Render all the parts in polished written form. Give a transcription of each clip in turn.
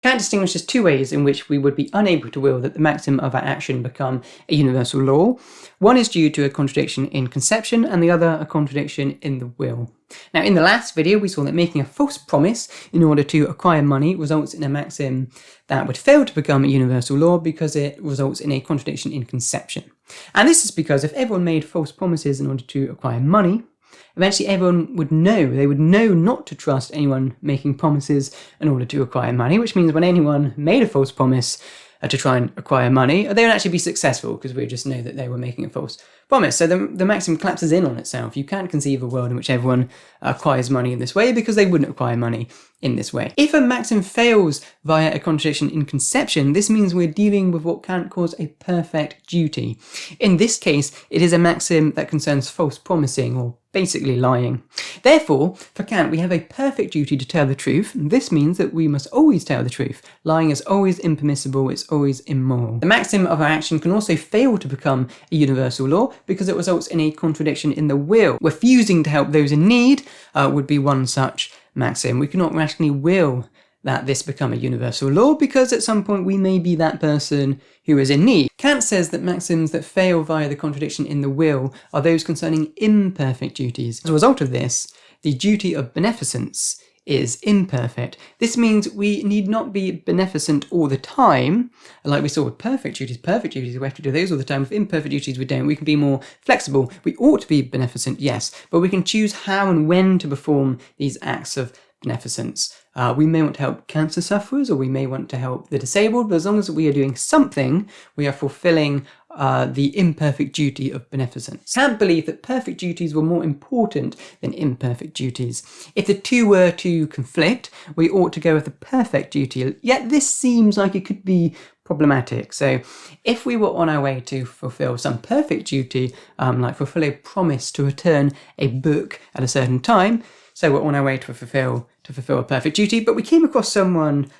Kant distinguishes two ways in which we would be unable to will that the maxim of our action become a universal law. One is due to a contradiction in conception, and the other a contradiction in the will. Now, in the last video, we saw that making a false promise in order to acquire money results in a maxim that would fail to become a universal law because it results in a contradiction in conception. And this is because if everyone made false promises in order to acquire money, eventually everyone would know, they would know not to trust anyone making promises in order to acquire money, which means when anyone made a false promise to try and acquire money, they would actually be successful because we just know that they were making a false promise. So the maxim collapses in on itself. You can't conceive of a world in which everyone acquires money in this way because they wouldn't acquire money in this way. If a maxim fails via a contradiction in conception, this means we're dealing with what Kant calls a perfect duty. In this case, it is a maxim that concerns false promising, or basically lying. Therefore, for Kant, we have a perfect duty to tell the truth. This means that we must always tell the truth. Lying is always impermissible, it's always immoral. The maxim of our action can also fail to become a universal law because it results in a contradiction in the will. Refusing to help those in need would be one such maxim. We cannot rationally will that this become a universal law because at some point we may be that person who is in need. Kant says that maxims that fail via the contradiction in the will are those concerning imperfect duties. As a result of this, the duty of beneficence is imperfect. This means we need not be beneficent all the time, like we saw with perfect duties. Perfect duties, we have to do those all the time. With imperfect duties, we don't. We can be more flexible. We ought to be beneficent, yes, but we can choose how and when to perform these acts of beneficence. We may want to help cancer sufferers, or we may want to help the disabled, but as long as we are doing something, we are fulfilling the imperfect duty of beneficence. Kant believed that perfect duties were more important than imperfect duties. If the two were to conflict, we ought to go with the perfect duty, yet this seems like it could be problematic. So if we were on our way to fulfill some perfect duty, like fulfill a promise to return a book at a certain time, so we're on our way to fulfill a perfect duty, but we came across someone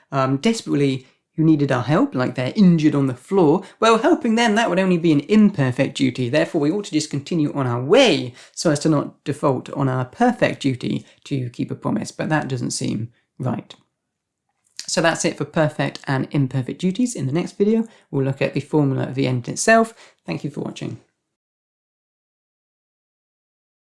desperately who needed our help, like they're injured on the floor, well, helping them, that would only be an imperfect duty. Therefore, we ought to just continue on our way so as to not default on our perfect duty to keep a promise, but that doesn't seem right. So that's it for perfect and imperfect duties. In the next video, we'll look at the formula of the end itself. Thank you for watching.